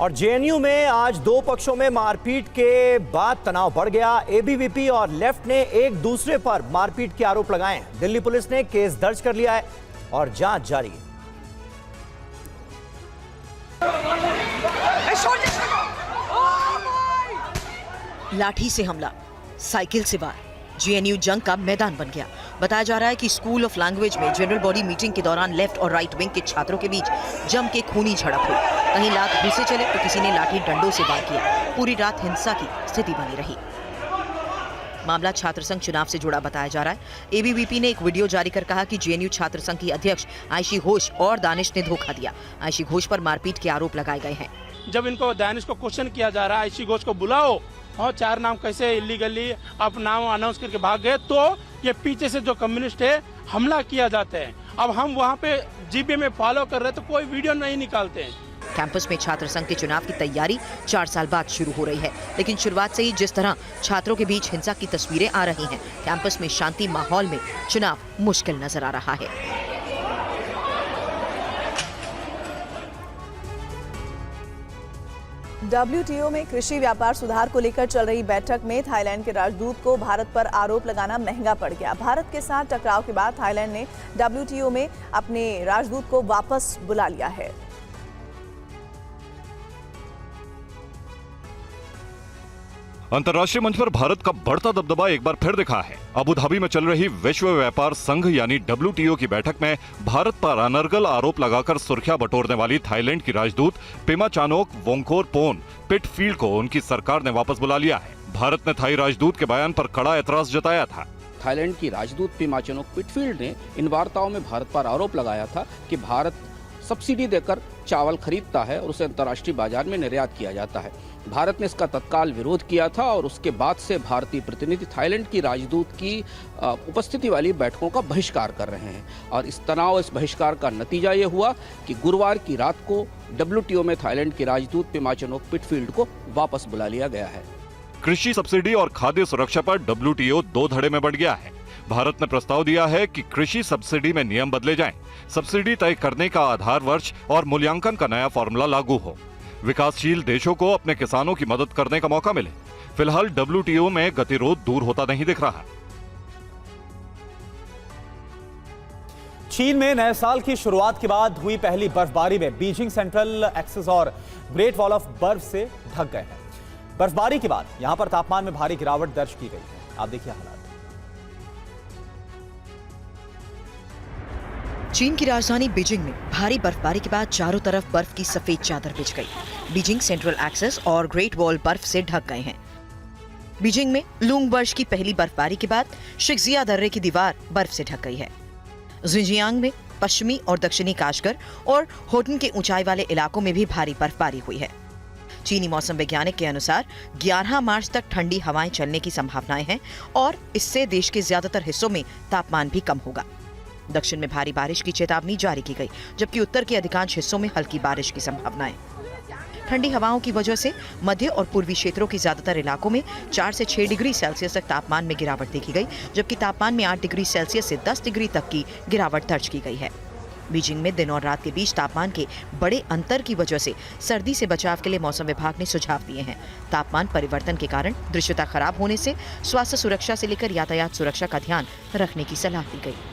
और जेएनयू में आज दो पक्षों में मारपीट के बाद तनाव बढ़ गया। एबीवीपी और लेफ्ट ने एक दूसरे पर मारपीट के आरोप लगाए हैं। दिल्ली पुलिस ने केस दर्ज कर लिया है और जांच जारी है। लाठी से हमला, साइकिल से वार, जेएनयू जंग का मैदान बन गया। बताया जा रहा है कि स्कूल ऑफ लैंग्वेज में जनरल बॉडी मीटिंग के दौरान लेफ्ट और राइट विंग के छात्रों के बीच जम के खूनी झड़प हुई। कहीं लात घूसे चले तो किसी ने लाठी डंडों से वार किया। पूरी रात हिंसा की स्थिति बनी रही। मामला छात्र संघ चुनाव से जुड़ा बताया जा रहा है। एबीवीपी ने एक वीडियो जारी कर कहा कि जेएनयू छात्र संघ की अध्यक्ष आयशी घोष और दानिश ने धोखा दिया। आयशी घोष पर मारपीट के आरोप लगाए गए हैं। जब इनको दानिश को क्वेश्चन किया जा रहा है, आयशी घोष को बुलाओ और 4 नाम कैसे इलीगली आप नाम अनाउंस करके भाग गए, तो ये पीछे से जो कम्युनिस्ट है हमला किया जाता है। अब हम वहाँ पे जीबी में फॉलो कर रहे तो कोई वीडियो नहीं निकालते हैं। कैंपस में छात्र संघ के चुनाव की तैयारी 4 साल बाद शुरू हो रही है, लेकिन शुरुआत से ही जिस तरह छात्रों के बीच हिंसा की तस्वीरें आ रही हैं, कैंपस में शांति माहौल में चुनाव मुश्किल नजर आ रहा है। WTO में कृषि व्यापार सुधार को लेकर चल रही बैठक में थाईलैंड के राजदूत को भारत पर आरोप लगाना महंगा पड़ गया। भारत के साथ टकराव के बाद थाईलैंड ने WTO में अपने राजदूत को वापस बुला लिया है। अंतर्राष्ट्रीय मंच पर भारत का बढ़ता दबदबा एक बार फिर दिखा है। अबू धाबी में चल रही विश्व व्यापार संघ यानी WTO की बैठक में भारत पर अनर्गल आरोप लगाकर सुर्खियां बटोरने वाली थाईलैंड की राजदूत पेमाचानोक वोंगखोरपोन पिटफील्ड को उनकी सरकार ने वापस बुला लिया है। भारत ने थाई राजदूत के बयान पर कड़ा ऐतराज जताया था। थाईलैंड की राजदूत पेमाचानोक पिटफील्ड ने इन वार्ताओं में भारत पर आरोप लगाया था कि भारत सब्सिडी देकर चावल खरीदता है और उसे अंतर्राष्ट्रीय बाजार में निर्यात किया जाता है। भारत ने इसका तत्काल विरोध किया था और उसके बाद से भारतीय प्रतिनिधि थाईलैंड की राजदूत की उपस्थिति वाली बैठकों का बहिष्कार कर रहे हैं। और इस बहिष्कार का नतीजा ये हुआ कि गुरुवार की रात को WTO में थाईलैंड की राजदूत पेमाचानोक पिटफील्ड को वापस बुला लिया गया है। कृषि सब्सिडी और खाद्य सुरक्षा पर WTO 2 धड़े में बढ़ गया है। भारत ने प्रस्ताव दिया है कि कृषि सब्सिडी में नियम बदले जाएं, सब्सिडी तय करने का आधार वर्ष और मूल्यांकन का नया फॉर्मूला लागू हो, विकासशील देशों को अपने किसानों की मदद करने का मौका मिले। फिलहाल WTO में गतिरोध दूर होता नहीं दिख रहा। चीन में नए साल की शुरुआत के बाद हुई पहली बर्फबारी में बीजिंग सेंट्रल एक्सिस और ग्रेट वॉल ऑफ बर्फ से ढक गए हैं। बर्फबारी के बाद यहां पर तापमान में भारी गिरावट दर्ज की गई है। आप देखिए हालात। चीन की राजधानी बीजिंग में भारी बर्फबारी के बाद चारों तरफ बर्फ की सफेद चादर बिछ गई। बीजिंग सेंट्रल एक्सिस और ग्रेट वॉल बर्फ से ढक गए हैं। बीजिंग में लूंग वर्ष की पहली बर्फबारी के बाद शिक्जिया दर्रे की दीवार बर्फ से ढक गई है। जिंजियांग में पश्चिमी और दक्षिणी काशगर और होटन के ऊंचाई वाले इलाकों में भी भारी बर्फबारी हुई है। चीनी मौसम वैज्ञानिक के अनुसार 11 मार्च तक ठंडी हवाएं चलने की संभावनाएं हैं और इससे देश के ज्यादातर हिस्सों में तापमान भी कम होगा। दक्षिण में भारी बारिश की चेतावनी जारी की गई, जबकि उत्तर के अधिकांश हिस्सों में हल्की बारिश की संभावना है। ठंडी हवाओं की वजह से मध्य और पूर्वी क्षेत्रों के ज्यादातर इलाकों में 4 से 6 डिग्री सेल्सियस तक तापमान में गिरावट देखी गई, जबकि तापमान में 8 डिग्री सेल्सियस से 10 डिग्री तक की गिरावट दर्ज की गई है। बीजिंग में दिन और रात के बीच तापमान के बड़े अंतर की वजह से सर्दी से बचाव के लिए मौसम विभाग ने सुझाव दिए हैं। तापमान परिवर्तन के कारण दृश्यता खराब होने से स्वास्थ्य सुरक्षा से लेकर यातायात सुरक्षा का ध्यान रखने की सलाह दी गई।